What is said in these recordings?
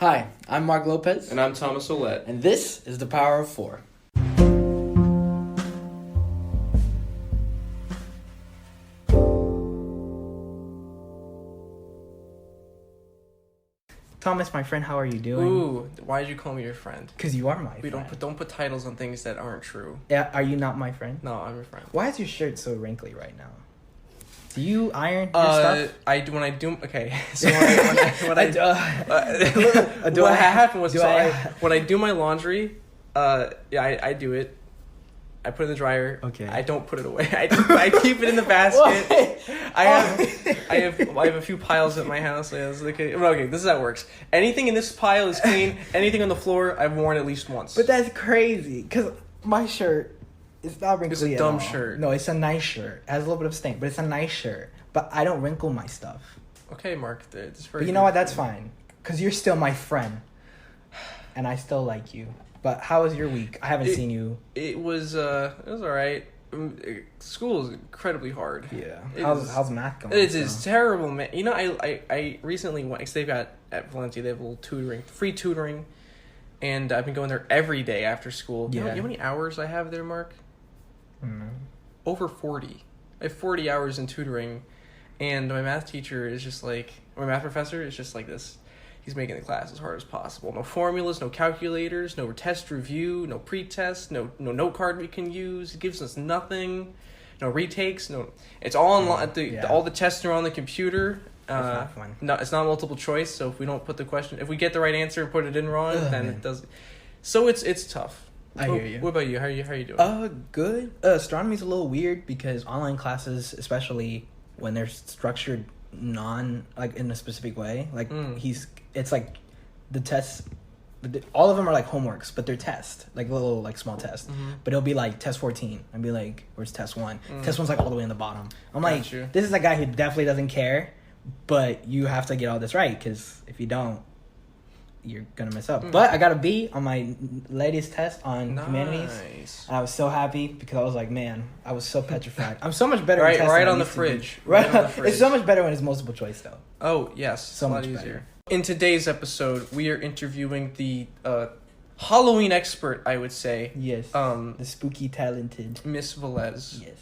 Hi, I'm Mark Lopez. And I'm Thomas Ouellette. And this is The Power of Four. Thomas, my friend, how are you doing? Ooh, why did you call me your friend? Because you are my friend. Don't put titles on things that aren't true. Yeah, are you not my friend? No, I'm your friend. Why is your shirt so wrinkly right now? Do you iron your stuff? I do when I do. Okay, so what happened was when I do my laundry, I do it. I put it in the dryer. Okay. I don't put it away. I keep it in the basket. I have a few piles at my house. Okay, this is how it works. Anything in this pile is clean. Anything on the floor, I've worn at least once. But that's crazy, because my shirt is not wrinkly. It's a dumb shirt. No, it's a nice shirt. It has a little bit of stain, but it's a nice shirt. But I don't wrinkle my stuff. Okay, Mark. It's very. But you know what? That's fine, because you're still my friend, and I still like you. But how was your week? I haven't seen you. It was all right. School is incredibly hard. Yeah. How's math going? It's terrible, man. You know, I recently went, because they've got, at Valencia, they have a little free tutoring, and I've been going there every day after school. Yeah. You know how many hours I have there, Mark? Mm. Over 40. I have 40 hours in tutoring, and my math teacher is just like, my math professor is just like this. He's making the class as hard as possible. No formulas, no calculators, no test review, no pre-test, no note card we can use. He gives us nothing, no retakes, no. It's all online. All the tests are on the computer. That's not fun. No, it's not multiple choice. So if we don't put the question, if we get the right answer and put it in wrong, then man. It does. So it's tough. I hear you. What about you? How are you doing? Good. Astronomy's a little weird because online classes, especially when they're structured in a specific way, it's like the tests, all of them are like homeworks, but they're tests, like little like small tests. Mm-hmm. But it'll be like test 14 and be like, where's test 1? Test 1's like all the way in the bottom. I'm like, this is a guy who definitely doesn't care, but you have to get all this right, because if you don't, you're gonna mess up. But I got a B on my latest test on humanities. And I was so happy because I was like, man, I was so petrified. I'm so much better. Right on the fridge. Right on the fridge. It's so much better when it's multiple choice though. Oh yes, so much easier. Better. In today's episode, we are interviewing the Halloween expert, I would say. Yes. The spooky talented Miss Velez. Yes.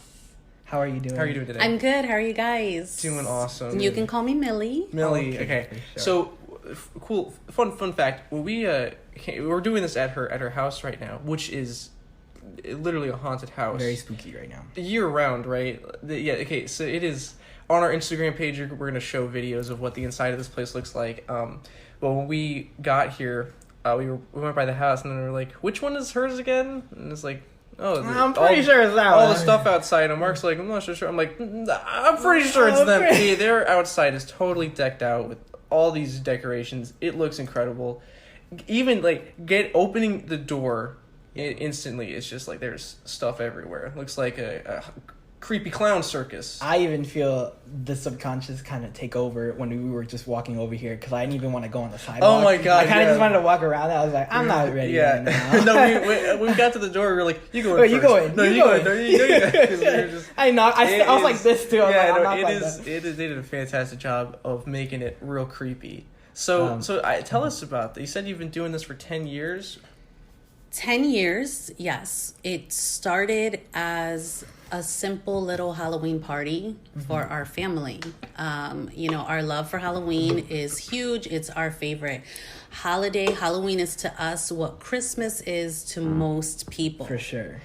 How are you doing? How are you doing today? I'm good. How are you guys? Doing awesome. You can call me Millie. Millie. Okay. Sure. So, cool. Fun fact. When we're doing this at her house right now, which is literally a haunted house. Very spooky right now. Year round, right? Yeah. Okay. So it is. On our Instagram page, we're going to show videos of what the inside of this place looks like. But when we got here, we went by the house, and then we were like, which one is hers again? And it's like, I'm pretty sure it's that all one. the stuff outside. And Mark's like, I'm not so sure. I'm like, I'm pretty sure it's them. Yeah, their outside is totally decked out with all these decorations. It looks incredible. Even, opening the door instantly, it's just like there's stuff everywhere. It looks like a creepy clown circus. I even feel the subconscious kind of take over when we were just walking over here, because I didn't even want to go on the sidewalk. Oh my god! I kind of just wanted to walk around. I was like, I'm not ready right now. No, we got to the door. We were like, you go in first. You go in. No, you go in. No, you go in. I know. I was like this too. They did a fantastic job of making it real creepy. So tell us about that. You said you've been doing this for 10 years. 10 years, yes. It started as a simple little Halloween party for our family. Our love for Halloween is huge. It's our favorite holiday. Halloween is to us what Christmas is to most people. For sure.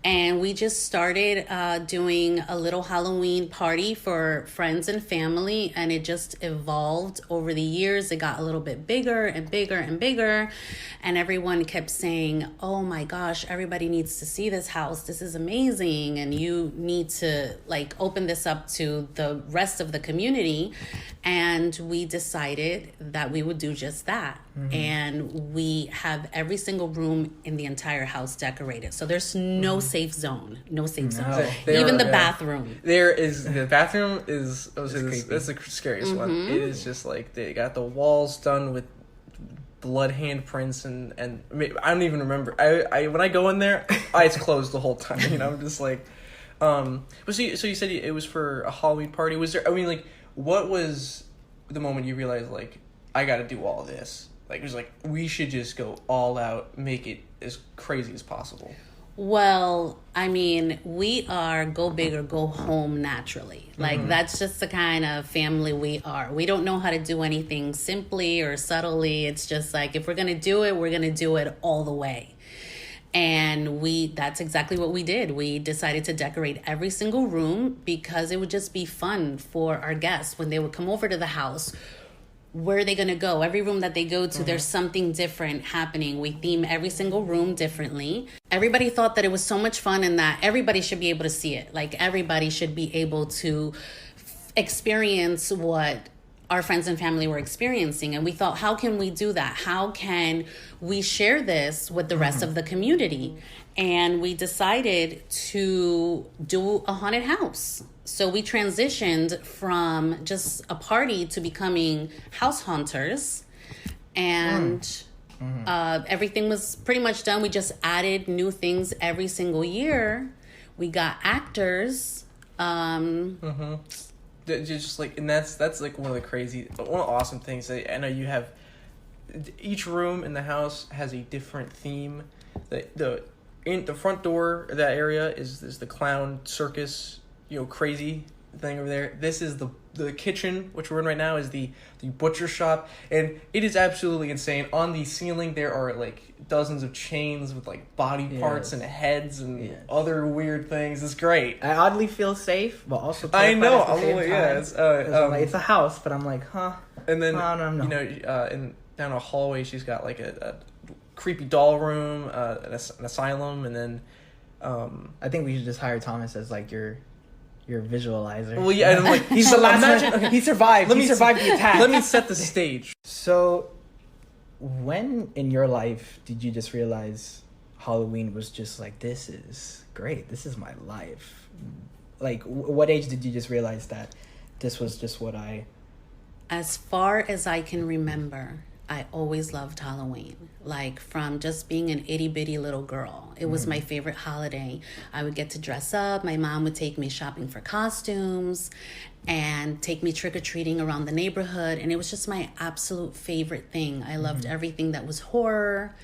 And we just started doing a little Halloween party for friends and family, and it just evolved over the years. It got a little bit bigger and bigger and bigger, and everyone kept saying, oh my gosh, everybody needs to see this house. This is amazing, and you need to open this up to the rest of the community. And we decided that we would do just that. Mm-hmm. And we have every single room in the entire house decorated. So there's no safe zone. No safe zone. Even the bathroom. The bathroom is, that's the scariest one. It is just like, they got the walls done with blood handprints and I don't even remember. I when I go in there, eyes closed the whole time. I'm just like, but so you said it was for a Halloween party. Was there, what was the moment you realized, I got to do all this? Like, it was like, we should just go all out, make it as crazy as possible. Well, I mean, we are go big or go home naturally. Like, that's just the kind of family we are. We don't know how to do anything simply or subtly. It's just like, if we're going to do it, we're going to do it all the way. And that's exactly what we did. We decided to decorate every single room because it would just be fun for our guests when they would come over to the house. Where are they going to go? Every room that they go to, there's something different happening. We theme every single room differently. Everybody thought that it was so much fun and that everybody should be able to see it. Like, everybody should be able to experience what our friends and family were experiencing. And we thought, how can we do that? How can we share this with the rest of the community? And we decided to do a haunted house. So we transitioned from just a party to becoming house haunters. And everything was pretty much done. We just added new things every single year. We got actors. Just like, and that's like one of the awesome things. I know you have, each room in the house has a different theme. In the front door of that area is the clown circus, crazy thing over there. This is the kitchen, which we're in right now, is the butcher shop, and it is absolutely insane. On the ceiling there are like dozens of chains with like body parts and heads and other weird things. It's great. I oddly feel safe, but also I know. at the same time. It's a house, but I'm like, huh. And then no. in down a hallway, she's got like a creepy doll room, an asylum, and then I think we should just hire Thomas as like your visualizer. Well, yeah, and I'm like, he's the last one. Okay, he survived. He survived the attack. Let me set the stage. So, when in your life did you just realize Halloween was just like, this is great, this is my life? Like, what age did you just realize that this was just what I... As far as I can remember, I always loved Halloween. Like, from just being an itty-bitty little girl. It was my favorite holiday. I would get to dress up. My mom would take me shopping for costumes and take me trick-or-treating around the neighborhood. And it was just my absolute favorite thing. I loved everything that was horror,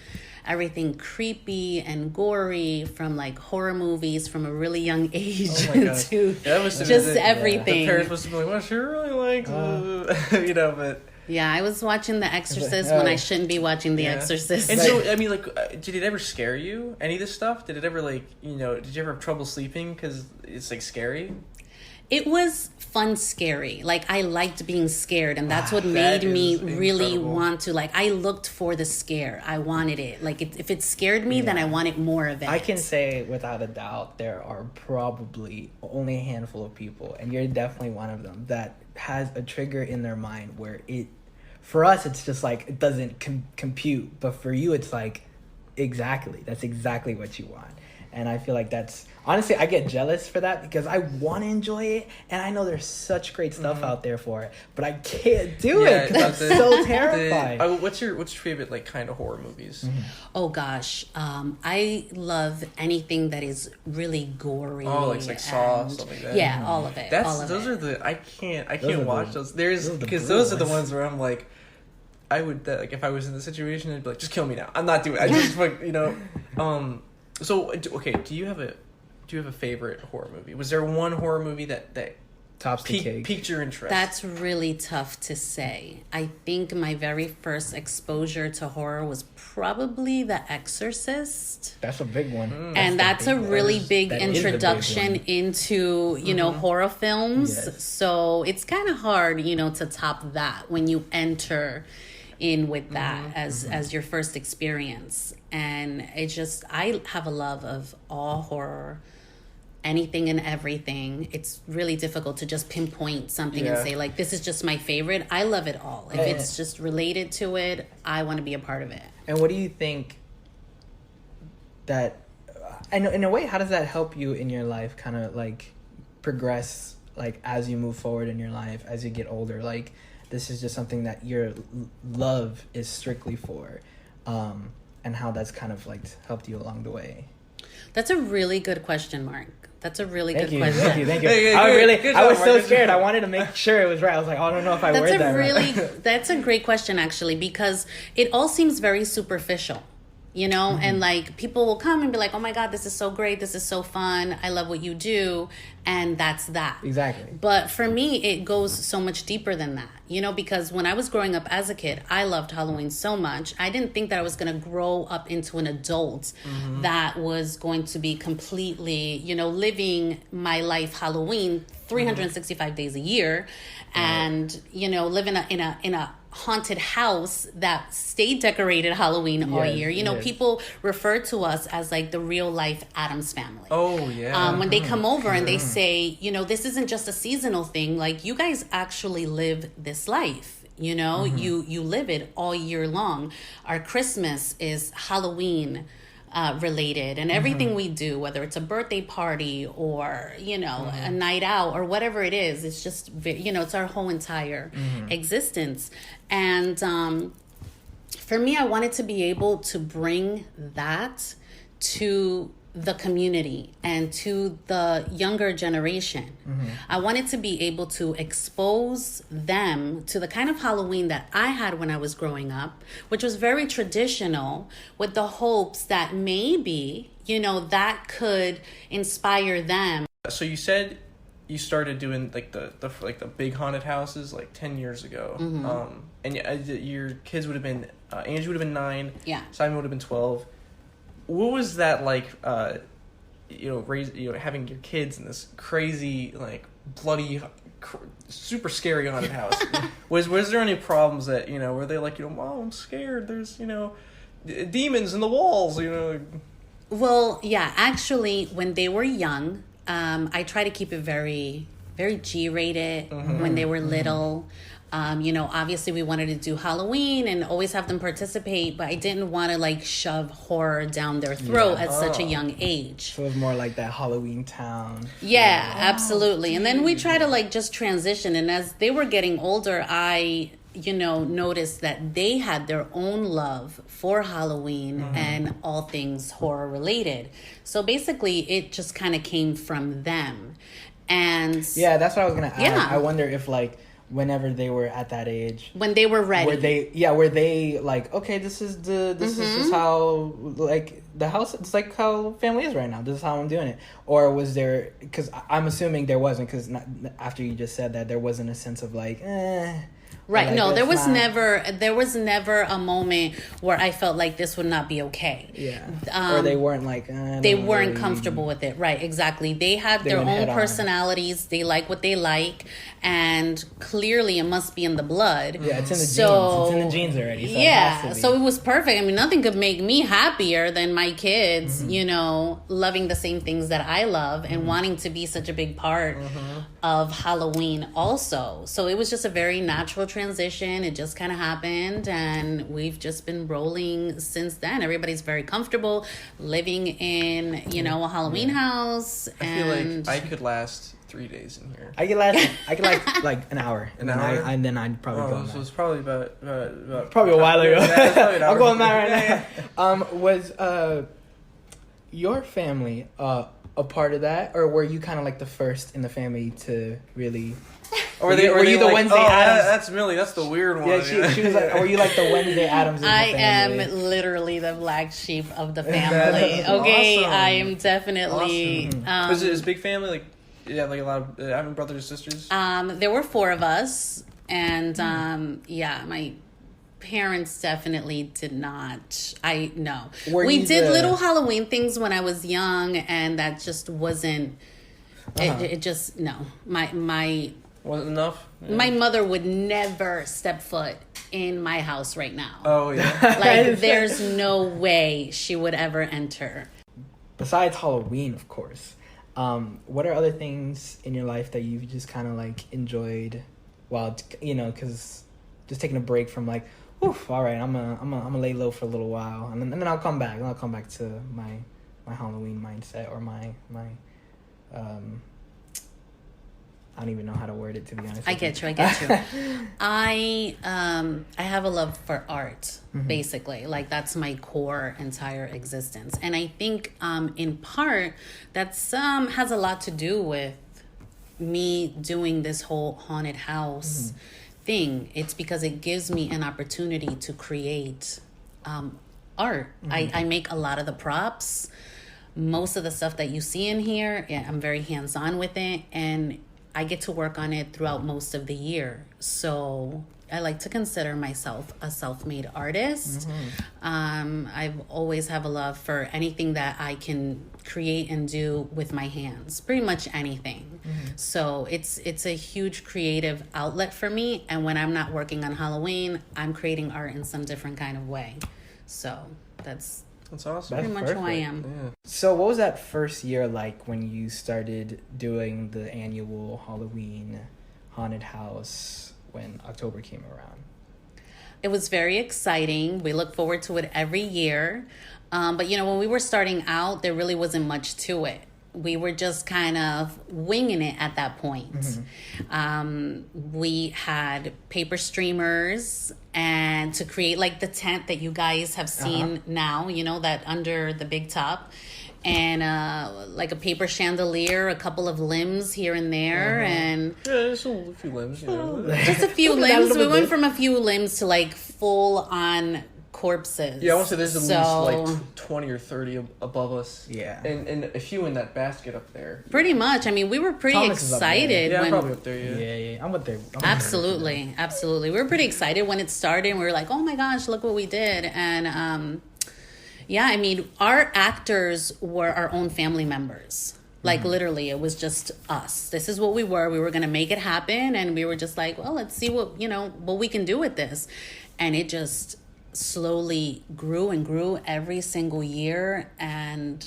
everything creepy and gory, from like horror movies from a really young age to just everything. The parents must be like, well, she really likes but... Yeah, I was watching The Exorcist when I shouldn't be watching The Exorcist. And so, I mean, like, did it ever scare you? Any of this stuff? Did it ever, like, did you ever have trouble sleeping because it's, like, scary? It was fun scary. Like, I liked being scared, and that's what made me really want to, like, I looked for the scare. I wanted it. Like, if it scared me, then I wanted more of it. I can say without a doubt there are probably only a handful of people, and you're definitely one of them, that has a trigger in their mind where for us it's just like it doesn't compute, but for you it's like that's exactly what you want. And I feel like that's, honestly, I get jealous for that because I want to enjoy it, and I know there's such great stuff out there for it, but I can't do it because I'm so terrified. What's your favorite, like, kind of horror movies? Oh gosh, I love anything that is really gory. Oh, like Saw, stuff like that. Yeah, all of it. I can't watch those. Because those are the ones where I'm like, I would, like, if I was in the situation, I'd be like, just kill me now. I'm not doing it. I just like, So, okay, do you have a favorite horror movie? Was there one horror movie that tops the cake, piqued your interest? That's really tough to say. I think my very first exposure to horror was probably The Exorcist. That's a big one. And that's a really big introduction into, horror films. Yes. So it's kind of hard, to top that when you enter in with that as your first experience. And I have a love of all horror, anything and everything. It's really difficult to just pinpoint something and say, like, this is just my favorite. I love it all. If it's just related to it, I want to be a part of it. And what do you think that, in a way, how does that help you in your life kind of like progress, like as you move forward in your life, as you get older? Like, this is just something that your love is strictly for, and how that's kind of like helped you along the way. That's a really good question, Mark. That's a really good question. Thank you. Good I was job, so Mark. scared. I wanted to make sure it was right. I was like, oh, I don't know if I worded that right. That's a great question, actually, because it all seems very superficial. You know, and like people will come and be like, oh my God, this is so great. This is so fun. I love what you do. And that's that. Exactly. But for me, it goes so much deeper than that, you know, because when I was growing up as a kid, I loved Halloween so much. I didn't think that I was going to grow up into an adult that was going to be completely, you know, living my life Halloween 365 days a year and, you know, live in a haunted house that stayed decorated Halloween all year. You know, people refer to us as like the real life Addams family. Oh, yeah. When they come over and they say, you know, this isn't just a seasonal thing. Like, you guys actually live this life. You know, you live it all year long. Our Christmas is Halloween related, and everything we do, whether it's a birthday party or, you know, a night out or whatever it is, it's just, you know, it's our whole entire existence. And for me, I wanted to be able to bring that to the community and to the younger generation. I wanted to be able to expose them to the kind of Halloween that I had when I was growing up, which was very traditional, with the hopes that maybe, you know, that could inspire them. So you said you started doing like the big haunted houses like 10 years ago. And your kids would have been Angie would have been 9. Yeah. Simon would have been 12. What was that like? Having your kids in this crazy, like, bloody, super scary haunted house. Was there any problems that, you know, were they like, you know, Mom, I'm scared. There's, you know, demons in the walls. You know. Well, yeah. Actually, when they were young, I try to keep it very, very G-rated. When they were little. You know, obviously we wanted to do Halloween and always have them participate, but I didn't want to like shove horror down their throat at such a young age. So it was more like that Halloween Town. Yeah, absolutely. And then we try to like just transition. And as they were getting older, I, you know, noticed that they had their own love for Halloween and all things horror related. So basically it just kind of came from them. And yeah, that's what I was going to ask. Yeah. I wonder if like, whenever they were at that age, when they were ready, were they like, okay, this is how, like, the house, it's like how family is right now, this is how I'm doing it? Or was there, because I'm assuming there wasn't, because after you just said that, there wasn't a sense of like, right. Like, no, there was never a moment where I felt like this would not be okay. Yeah. Or they weren't like, they weren't comfortable with it. Right. Exactly. They have their own personalities. They like what they like. And clearly it must be in the blood. Yeah, it's in the genes. It's in the genes already. So yeah. So it was perfect. I mean, nothing could make me happier than my kids, you know, loving the same things that I love and wanting to be such a big part of Halloween also. So it was just a very natural transition. It just kind of happened, and we've just been rolling since then. Everybody's very comfortable living in, you know, a Halloween house. I feel like I could last 3 days in here. I could like an hour. And then I'd probably go. So it's probably about probably a while ago. I'm going mad right now. Yeah. Was your family a part of that, or were you kind of like the first in the family to really? Or were you the like, Wednesday Addams? That's Millie. That's the weird one. Yeah, she was like, were you like the Wednesday Addams in the I family? am literally the black sheep of the family. Okay, awesome. I am definitely. Awesome. Is it a big family? Like, yeah, like a lot of having brothers and sisters. There were 4 of us, and yeah, my parents definitely did not. We did little Halloween things when I was young, and that just wasn't. It just no. My wasn't enough. Yeah. My mother would never step foot in my house right now. Oh yeah. Like there's no way she would ever enter. Besides Halloween, of course. What are other things in your life that you've just kind of like enjoyed while, you know, because just taking a break from like, oof, all right, I'm gonna lay low for a little while, and then I'll come back, to my Halloween mindset or my I don't even know how to word it, to be honest. I get you. I have a love for art, basically. Like, that's my core entire existence. And I think in part that's has a lot to do with me doing this whole haunted house thing. It's because it gives me an opportunity to create art. I make a lot of the props. Most of the stuff that you see in here, I'm very hands-on with it, and I get to work on it throughout most of the year. So I like to consider myself a self-made artist. I've always have a love for anything that I can create and do with my hands, pretty much anything. So it's a huge creative outlet for me. And when I'm not working on Halloween, I'm creating art in some different kind of way. So that's awesome. pretty much who I am. Yeah. So what was that first year like when you started doing the annual Halloween haunted house when October came around? It was very exciting. We look forward to it every year. But, when we were starting out, there really wasn't much to it. We were just kind of winging it at that point. We had paper streamers and to create like the tent that you guys have seen now, that under the big top. And like a paper chandelier, a couple of limbs here and there, and just a few limbs. Just a few limbs. We went from a few limbs to like full on corpses. Yeah, I want to say there's at least like 20 or 30 above us. Yeah, and a few in that basket up there. Pretty much. I mean, we were pretty excited. Yeah, I'm probably up there. Yeah. I'm up there. Absolutely. We were pretty excited when it started. And we were like, oh my gosh, look what we did, and yeah, I mean, our actors were our own family members. Like, literally, it was just us. This is what we were. We were going to make it happen. And we were just like, well, let's see what we can do with this. And it just slowly grew and grew every single year. And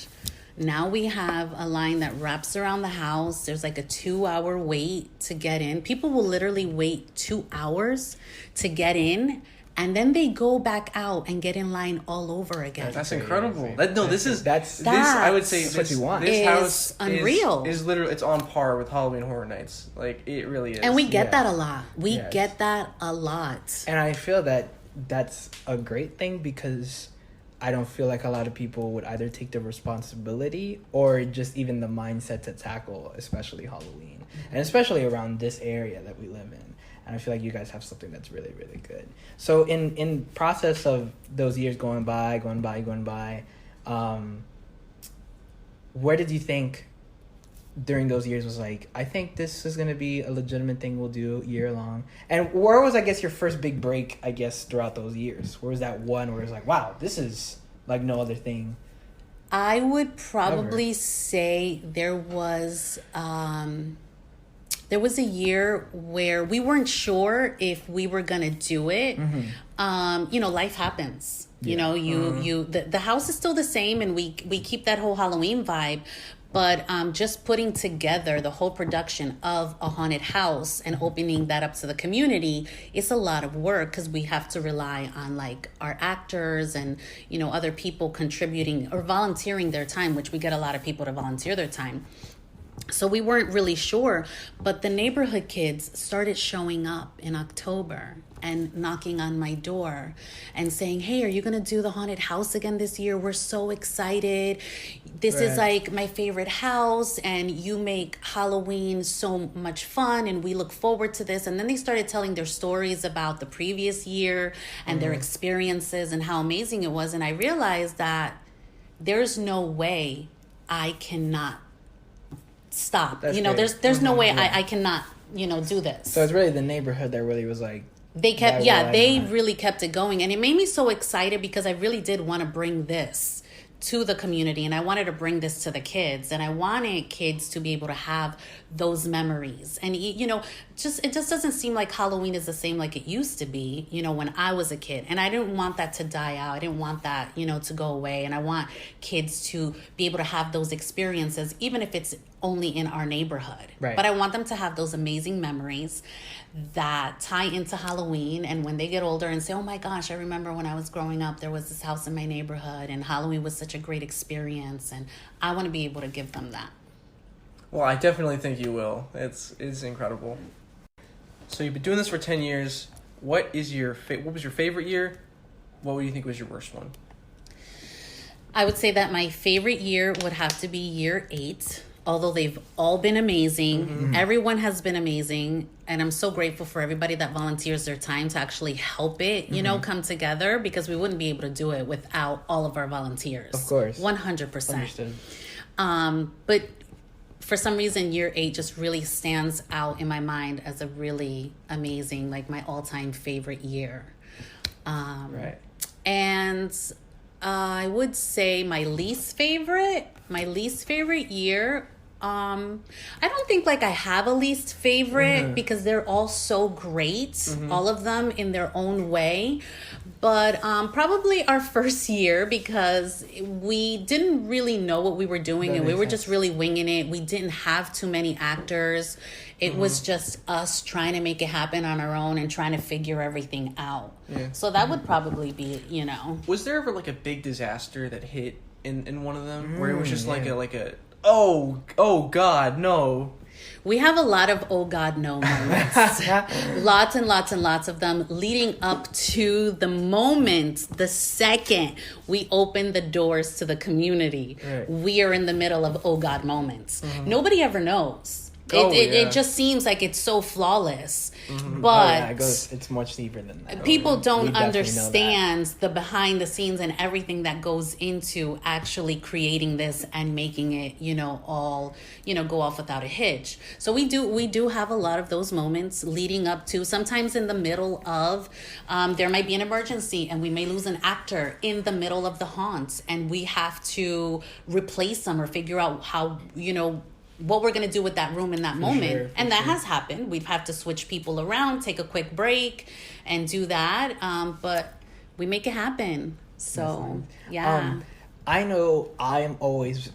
now we have a line that wraps around the house. There's like a 2-hour wait to get in. People will literally wait 2 hours to get in. And then they go back out and get in line all over again. That's incredible. This I would say that's what you want. This house unreal. Is literally, it's on par with Halloween Horror Nights. Like, it really is. And we get that a lot. We get that a lot. And I feel that that's a great thing because I don't feel like a lot of people would either take the responsibility or just even the mindset to tackle, especially Halloween. And especially around this area that we live in. And I feel like you guys have something that's really, really good. So in process of those years going by, where did you think during those years was like, I think this is going to be a legitimate thing we'll do year long? And where was, I guess, your first big break, I guess, throughout those years? Where was that one where it was like, wow, this is like no other thing? I would probably say there was a year where we weren't sure if we were gonna do it. Life happens. The house is still the same, and we keep that whole Halloween vibe. But just putting together the whole production of a haunted house and opening that up to the community, it's a lot of work because we have to rely on like our actors and other people contributing or volunteering their time, which we get a lot of people to volunteer their time. So we weren't really sure, but the neighborhood kids started showing up in October and knocking on my door and saying, hey, are you going to do the haunted house again this year? We're so excited. This is like my favorite house, and you make Halloween so much fun, and we look forward to this. And then they started telling their stories about the previous year and their experiences and how amazing it was. And I realized that there's no way I cannot stop. That's there's no way I cannot, do this. So it's really the neighborhood that really was like... They really kept it going. And it made me so excited because I really did want to bring this to the community, and I wanted to bring this to the kids, and I wanted kids to be able to have those memories. And it just doesn't seem like Halloween is the same like it used to be, when I was a kid. And I didn't want that to die out. I didn't want that, to go away. And I want kids to be able to have those experiences, even if it's only in our neighborhood. Right. But I want them to have those amazing memories that tie into Halloween. And when they get older and say, oh my gosh, I remember when I was growing up, there was this house in my neighborhood and Halloween was such a great experience. And I want to be able to give them that. Well, I definitely think you will. It's incredible. So you've been doing this for 10 years. What was your favorite year? What would you think was your worst one? I would say that my favorite year would have to be year 8. Although they've all been amazing. Mm-hmm. Everyone has been amazing. And I'm so grateful for everybody that volunteers their time to actually help it, you know, come together, because we wouldn't be able to do it without all of our volunteers. Of course. 100%. Understood. But for some reason, year 8 just really stands out in my mind as a really amazing, like my all-time favorite year. Right. And I would say my least favorite year, I don't think like I have a least favorite because they're all so great, all of them in their own way. But probably our first year, because we didn't really know what we were doing, and we were just really winging it. We didn't have too many actors. It was just us trying to make it happen on our own and trying to figure everything out. Yeah. So that would probably be, you know. Was there ever like a big disaster that hit in one of them where it was just like a oh God, no? We have a lot of oh God, no moments. Lots and lots and lots of them leading up to the moment, the second we open the doors to the community. Right. We are in the middle of oh God moments. Nobody ever knows. It just seems like it's so flawless. But it's much deeper than that. People don't understand the behind the scenes and everything that goes into actually creating this and making it, you know, all, you know, go off without a hitch. So we do have a lot of those moments leading up to, sometimes in the middle of, there might be an emergency and we may lose an actor in the middle of the haunts, and we have to replace them or figure out how, you know, what we're going to do with that room in that moment. And that has happened. We've had to switch people around, take a quick break and do that. But we make it happen. So, yeah. I know I am always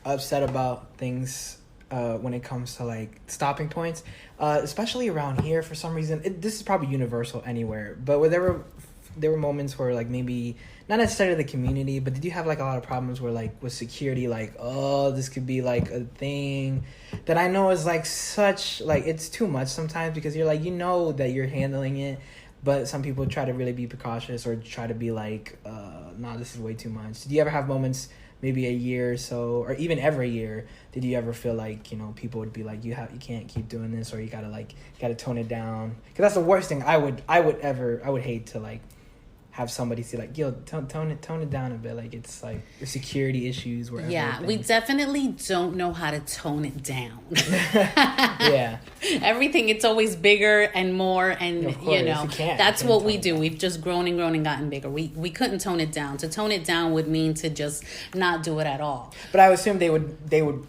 upset about things when it comes to like stopping points, especially around here for some reason. This is probably universal anywhere, but there were moments where like maybe not necessarily the community, but did you have like a lot of problems where like with security, like, oh, this could be like a thing that I know is like such, like it's too much sometimes, because you're like, you know that you're handling it, but some people try to really be precautious or try to be like, nah, this is way too much. Did you ever have moments, maybe a year or so, or even every year, did you ever feel like, you know, people would be like, you can't keep doing this, or you gotta tone it down? Because that's the worst thing I would hate to like have somebody say like, yo, tone it down a bit. Like it's like the security issues. Yeah, we definitely don't know how to tone it down. Yeah. Everything, it's always bigger and more, and you know, that's what we do. We've just grown and grown and gotten bigger. We couldn't tone it down. To tone it down would mean to just not do it at all. But I assume they would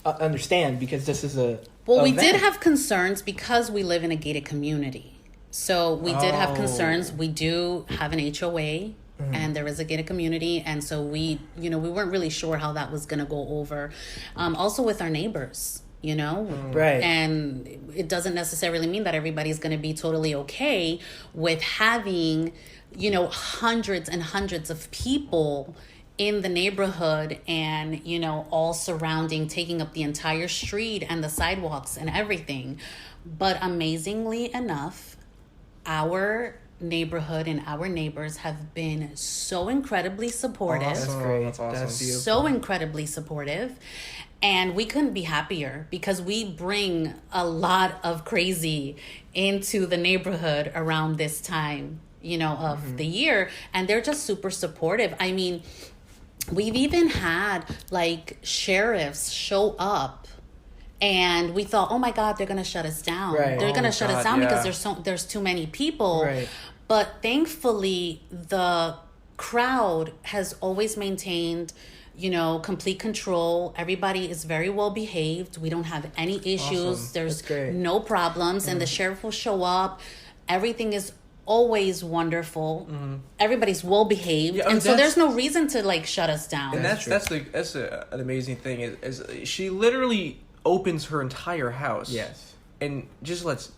understand, because this is a we did have concerns because we live in a gated community. So we did have concerns. We do have an HOA, and there is a gated community. And so we weren't really sure how that was going to go over. Also with our neighbors, you know? Right. And it doesn't necessarily mean that everybody's going to be totally okay with having, you know, hundreds and hundreds of people in the neighborhood, and, you know, all surrounding, taking up the entire street and the sidewalks and everything. But amazingly enough, our neighborhood and our neighbors have been so incredibly supportive. That's great. That's awesome. That's beautiful. So incredibly supportive. And we couldn't be happier, because we bring a lot of crazy into the neighborhood around this time, you know, of the year. And they're just super supportive. I mean, we've even had like sheriffs show up. And we thought, oh my God, they're going to shut us down. Right. They're going to shut us down because there's too many people. Right. But thankfully, the crowd has always maintained, you know, complete control. Everybody is very well behaved. We don't have any issues. Awesome. There's no problems. And the sheriff will show up. Everything is always wonderful. Everybody's well behaved, and so there's no reason to like shut us down. And that's an amazing thing is she literally opens her entire house, yes, and just lets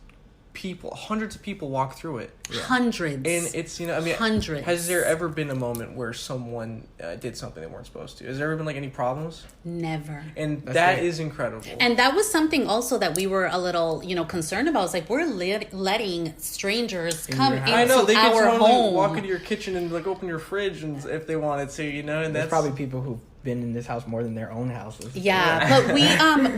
people, hundreds of people walk through it. Yeah. Hundreds. And it's, I mean, hundreds. Has there ever been a moment where someone did something they weren't supposed to? Has there ever been, like, any problems? Never. And that is incredible. And that was something also that we were a little, concerned about. It's like, we're letting strangers come into I know, they can our totally home. walk into your kitchen and, like, open your fridge and if they wanted to, and There's that's... probably people who've been in this house more than their own houses. Yeah, but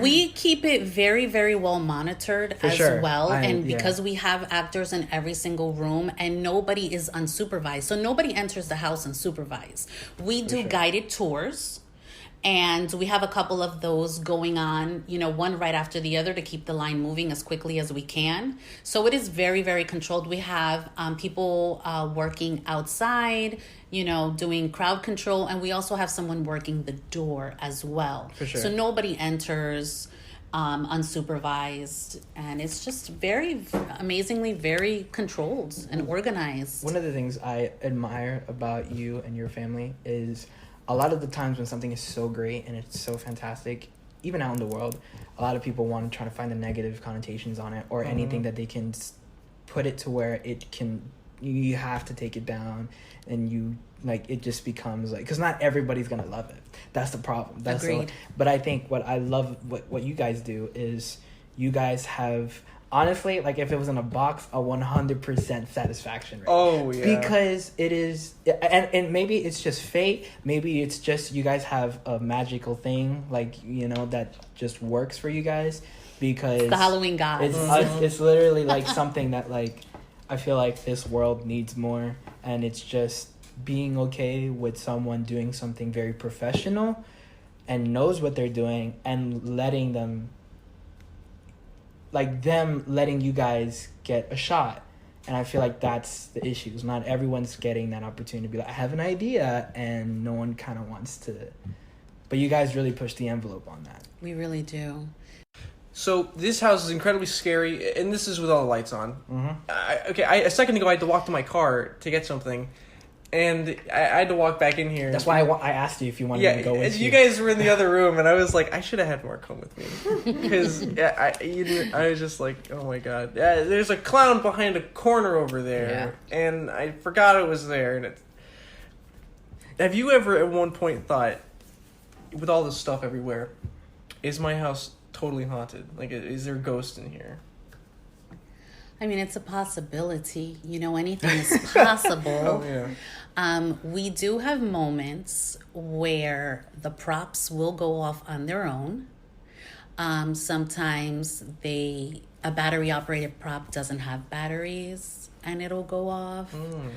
we keep it very, very well monitored well, and because we have actors in every single room, and nobody is unsupervised, so nobody enters the house unsupervised. We do guided tours, and we have a couple of those going on, one right after the other to keep the line moving as quickly as we can. So it is very, very controlled. We have people working outside, doing crowd control, and we also have someone working the door as well. For sure. So nobody enters unsupervised, and it's just very amazingly very controlled and organized. One of the things I admire about you and your family is a lot of the times when something is so great and it's so fantastic, even out in the world, a lot of people want to try to find the negative connotations on it or anything that they can put it to where it can, you have to take it down, and you, like, it just becomes like, because not everybody's gonna love it. That's the problem. Agreed. But I think what I love, what you guys do is you guys have, honestly, like, if it was in a box, a 100% satisfaction rate. Oh, yeah. Because it is, and maybe it's just fate. Maybe it's just you guys have a magical thing, like, that just works for you guys. Because the Halloween gods. It's literally like something that, like, I feel like this world needs more. And it's just being okay with someone doing something very professional and knows what they're doing, and letting them, like, them letting you guys get a shot. And I feel like that's the issue. Not everyone's getting that opportunity to be like, I have an idea, and no one kind of wants to. But you guys really push the envelope on that. We really do. So this house is incredibly scary, and this is with all the lights on. Mm-hmm. A second ago I had to walk to my car to get something, and I had to walk back in here. That's why I asked you if you wanted to go with you guys were in the other room, and I was like, I should have had Mark come with me, because I was just like, oh my god, there's a clown behind a corner over there, and I forgot it was there. And have you ever at one point thought, with all this stuff everywhere, is my house totally haunted? Like, is there a ghost in here? I mean, it's a possibility. Anything is possible. Oh, yeah. We do have moments where the props will go off on their own. Sometimes a battery-operated prop doesn't have batteries, and it'll go off.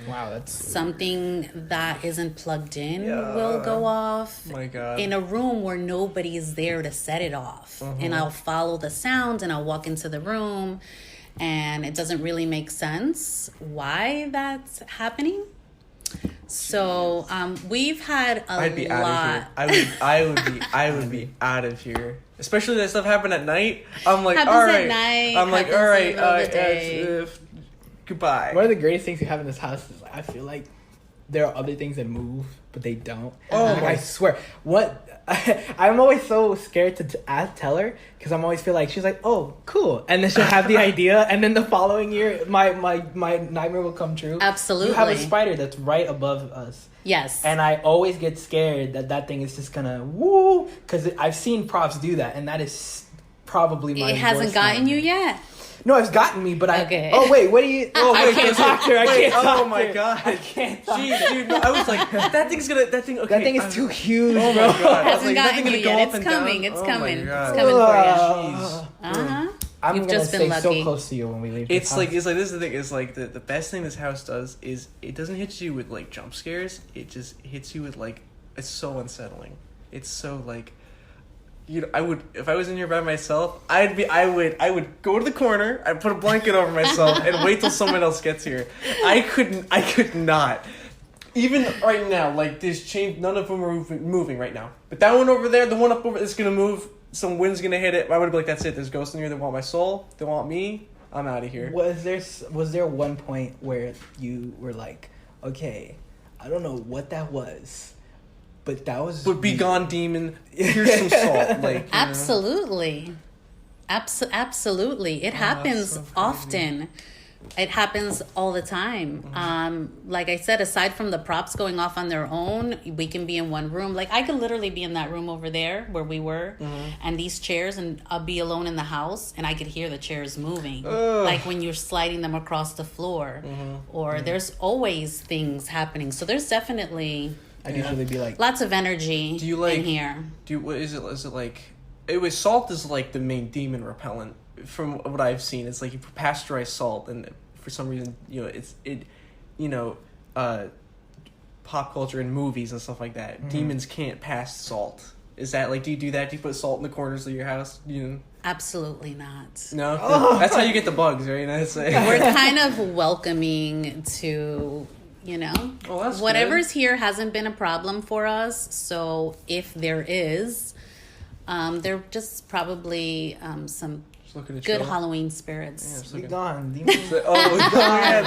Wow, that's something that isn't plugged in will go off. My God. In a room where nobody is there to set it off. And I'll follow the sound, and I'll walk into the room, and it doesn't really make sense why that's happening. So we've had I'd be lot. out of here. I would be out of here. Especially that stuff happened at night. I'm like, Happens all at right. night, I'm like, happens all right. in the middle of the day. Goodbye. one of the greatest things you have in this house is, I feel like there are other things that move, but they don't. Oh, like, I swear. I'm always so scared to tell her, because I'm always feel like she's like, oh, cool, and then she'll have the idea, and then the following year my nightmare will come true. Absolutely. You have a spider that's right above us. Yes. And I always get scared that thing is just gonna woo, because I've seen props do that, and that is probably my. It hasn't gotten you yet. No, it's gotten me, but Okay. Oh wait, what do you? Oh wait, I can't talk to her. I can't talk Oh to my her. god. I can't talk. Jeez, dude, no, I was like, that thing's gonna. That thing. Okay, That thing is too huge, Oh bro. my god. Hasn't Like, that gotten thing you gonna go yet. up It's and coming. down? It's Oh my coming. God. It's coming for you. Jeez. I'm You've gonna just stay been so lucky. close to you when we leave. It's this like house. this is the thing. It's like the best thing this house does is it doesn't hit you with like jump scares. It just hits you with like, it's so unsettling. It's so like, I would, if I was in here by myself, I would go to the corner, I'd put a blanket over myself and wait till someone else gets here. I could not. Even right now, like this chain, none of them are moving right now. But that one over there, the one up over, it's gonna move. Some wind's gonna hit it. I would be like, that's it. There's ghosts in here. They want my soul. They want me. I'm out of here. Was there one point where you were like, okay, I don't know what that was, but that was. But be gone, demon. Here's some salt. Like, Absolutely. Absolutely. It happens so crazy. often. It happens all the time. Like I said, aside from the props going off on their own, we can be in one room. Like I could literally be in that room over there where we were, and these chairs, and I'll be alone in the house, and I could hear the chairs moving, like when you're sliding them across the floor, or there's always things happening. So there's definitely I'd usually be like, lots of energy Do you like in here. What is it? Is it like? It was salt is like the main demon repellent from what I've seen. It's like you pasteurize salt, and for some reason, pop culture and movies and stuff like that. Demons can't pass salt. Is that like? Do you do that? Do you put salt in the corners of your house? Absolutely not. No, that's how you get the bugs, right? That's like, We're kind of welcoming to, that's whatever's here hasn't been a problem for us. So if there is, they're just probably some good Halloween spirits. be gone, demon. The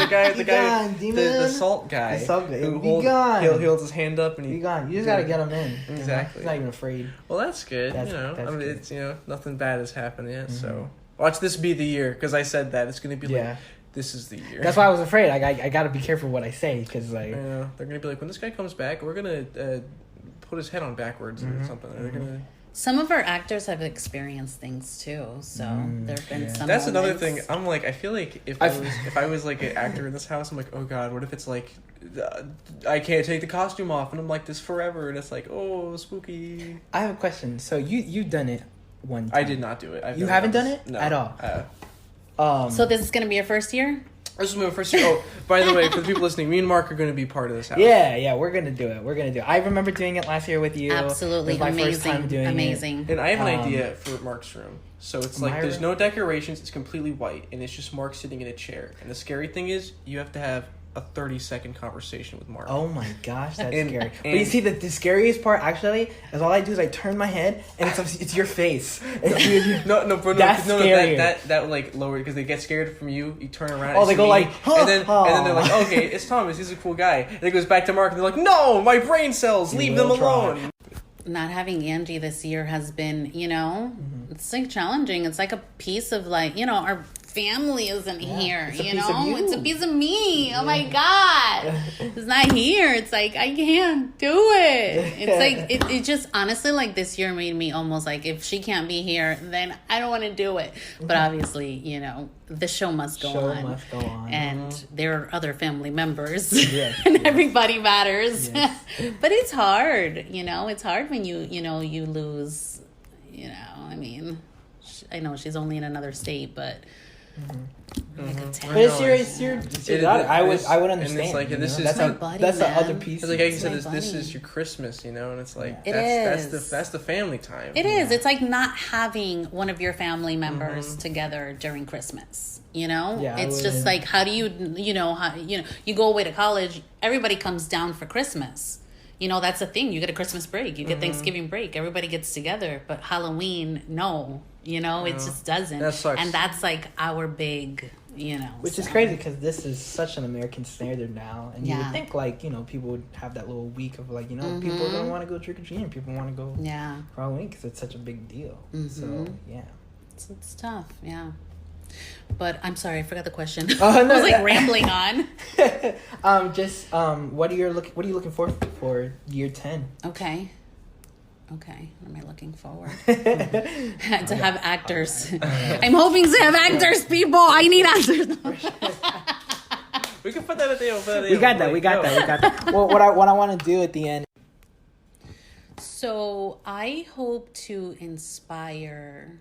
guy, gone, the salt guy. The salt guy. Who Be gone. He holds his hand up and Be gone. You just gotta get him in. Exactly. He's not even afraid. Well, that's good. That's I mean, good. it's nothing bad has happened yet. So watch this be the year, because I said that it's gonna be like this is the year. That's why I was afraid. I gotta be careful what I say, because like they're gonna be like, when this guy comes back, we're gonna put his head on backwards or something. They're gonna. Some of our actors have experienced things too, so there have been some. That's another moments. thing. I'm like, I feel like if I was like an actor in this house, I'm like, oh god, what if it's like, I can't take the costume off, and I'm like this forever, and it's like, oh, spooky. I have a question. So you've done it one time. I did not do it. You haven't done it? No. At all? So this is gonna be your first year? This is my first year. Oh, by the way, for the people listening, me and Mark are going to be part of this house. Yeah, we're gonna do it. I remember doing it last year with you. Absolutely, It was my amazing, first time doing amazing. And I have an idea for Mark's room. So it's like, My there's room? no decorations, it's completely white, and it's just Mark sitting in a chair. And the scary thing is, you have to have a 30-second conversation with Mark. Oh my gosh, that's And- scary. But and- you see, the scariest part actually is all I do is I turn my head and it's your face. No, bro, That's no, scarier. that like lowered, because they get scared from you. You turn around. Oh, it's they go me, like, and then they're like, okay, it's Thomas. He's a cool guy. And it goes back to Mark, and they're like, no, my brain cells, leave them will try. alone. Not having Angie this year has been, Mm-hmm. it's like challenging. It's like a piece of like, our family isn't here, it's a piece of you. It's a piece of me. Oh my God. It's not here. It's like, I can't do it. It's like, it just honestly, like this year made me almost like, if she can't be here, then I don't want to do it. But obviously, the show must go on. And there are other family members. Yes, and everybody matters. Yes. But it's hard, it's hard when you lose, I mean, I know she's only in another state, but like a But it's your daughter. I would understand. And it's like, this is that's my buddy, that's the man. other piece. It's like I said, my this buddy. is your Christmas, and it's like Yeah. that's the family time. it is. It's like not having one of your family members together during Christmas. Yeah, It's I just would. like, how do you you go away to college, everybody comes down for Christmas. That's the thing. You get a Christmas break, you get Thanksgiving break, everybody gets together, but Halloween, no. It just doesn't. That sucks. And that's like our big, Which is so. crazy, because this is such an American standard now, and you would Yeah. think like people would have that little week of like people are gonna want to go trick or treating, people want to go Yeah. for Halloween because it's such a big deal. So yeah. It's tough, yeah. But I'm sorry, I forgot the question. Oh, no, I was like rambling on. What are you looking for year 10? Okay. What am I looking forward? To have actors. I'm hoping to have actors, people. I need actors. We can put that at the end. We got that. Well, what I want to do at the end. So I hope to inspire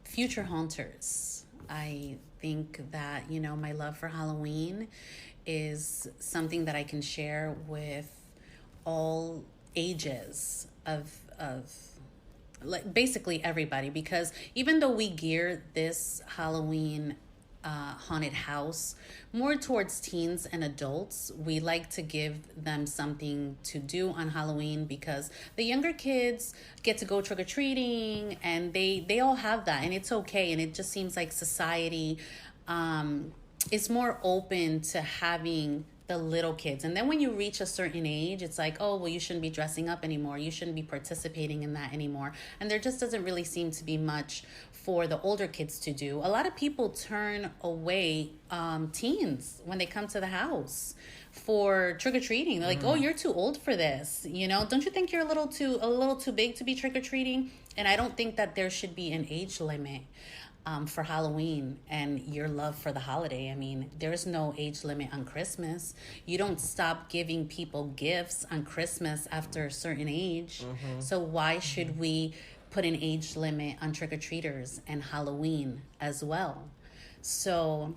future haunters. I think that, my love for Halloween is something that I can share with all ages of like basically everybody, because even though we gear this Halloween haunted house more towards teens and adults, we like to give them something to do on Halloween, because the younger kids get to go trick-or-treating and they all have that, and it's okay. And it just seems like society is more open to having the little kids. And then when you reach a certain age, it's like, oh, well, you shouldn't be dressing up anymore. You shouldn't be participating in that anymore. And there just doesn't really seem to be much for the older kids to do. A lot of people turn away teens when they come to the house for trick-or-treating. They're like, oh, you're too old for this. You know, don't you think you're a little too big to be trick-or-treating? And I don't think that there should be an age limit for Halloween and your love for the holiday. I mean, there's no age limit on Christmas. You don't stop giving people gifts on Christmas after a certain age. So why should we put an age limit on trick-or-treaters and Halloween as well? So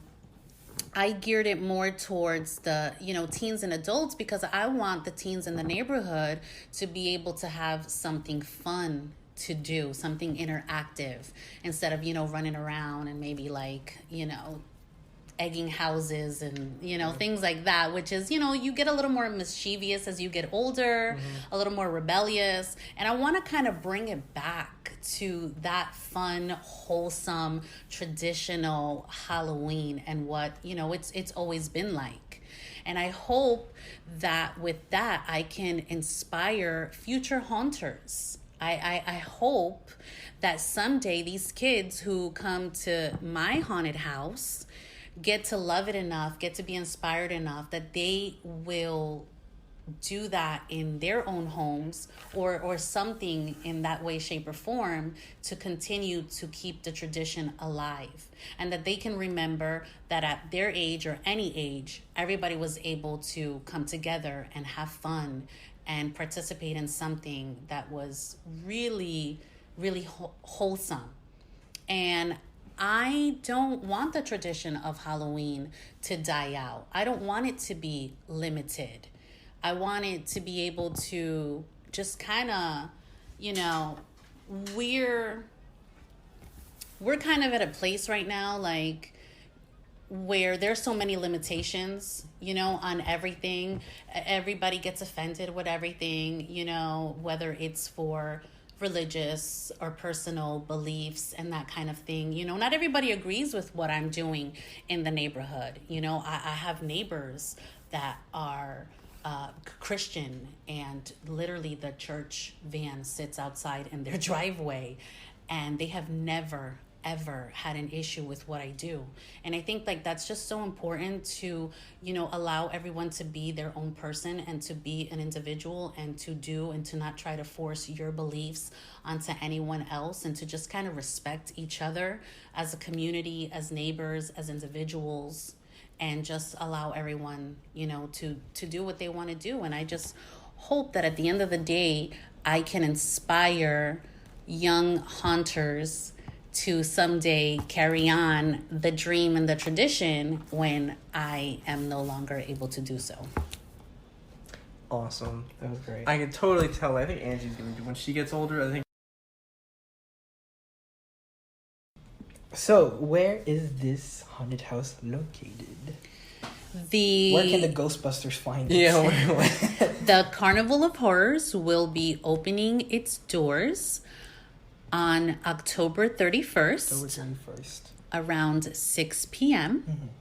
I geared it more towards the, teens and adults, because I want the teens in the neighborhood to be able to have something fun to do, something interactive, instead of, running around and maybe egging houses and, things like that, which is, you get a little more mischievous as you get older, a little more rebellious. And I want to kind of bring it back to that fun, wholesome, traditional Halloween and what, it's always been like. And I hope that with that, I can inspire future haunters. I hope that someday these kids who come to my haunted house get to love it enough, get to be inspired enough that they will do that in their own homes or something in that way, shape, or form to continue to keep the tradition alive. And that they can remember that at their age or any age, everybody was able to come together and have fun and participate in something that was really, really wholesome. And I don't want the tradition of Halloween to die out. I don't want it to be limited. I want it to be able to just kind of, we're kind of at a place right now, where there's so many limitations, on everything. Everybody gets offended with everything, whether it's for religious or personal beliefs and that kind of thing. Not everybody agrees with what I'm doing in the neighborhood. I have neighbors that are Christian, and literally the church van sits outside in their driveway, and they have never ever had an issue with what I do. And I think that's just so important to, allow everyone to be their own person and to be an individual and to do and to not try to force your beliefs onto anyone else, and to just kind of respect each other as a community, as neighbors, as individuals, and just allow everyone, to do what they want to do. And I just hope that at the end of the day, I can inspire young haunters to someday carry on the dream and the tradition when I am no longer able to do so. Awesome. That was great. I can totally tell. I think Angie's going to do, when she gets older, I think. So, where is this haunted house located? Where can the Ghostbusters find it? Yeah, The Carnival of Horrors will be opening its doors on October 31st. Around 6 p.m.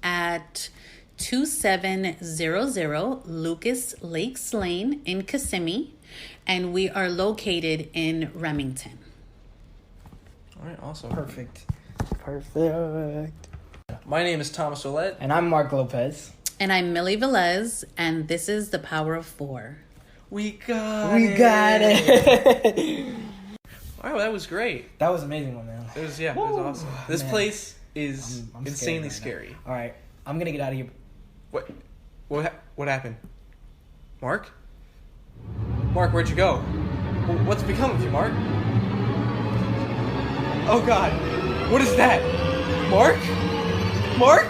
At 2700 Lucas Lakes Lane in Kissimmee, and we are located in Remington. All right, awesome. Perfect. My name is Thomas Ouellette. And I'm Mark Lopez. And I'm Millie Velez, and this is The Power of Four. We got it. All right, well, that was great. That was amazing, man. It was awesome. This place is I'm insanely scary. scary. All right, I'm gonna get out of here. What happened? Mark? Mark, where'd you go? What's become of you, Mark? Oh God, what is that? Mark? Mark?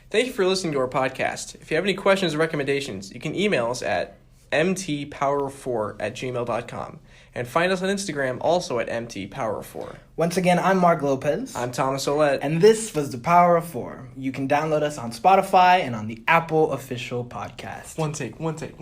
Thank you for listening to our podcast. If you have any questions or recommendations, you can email us at mtpower4@gmail.com. And find us on Instagram also at mtpower4. Once again, I'm Mark Lopez. I'm Thomas Ouellette. And this was The Power of Four. You can download us on Spotify and on the Apple official podcast. One take. One take.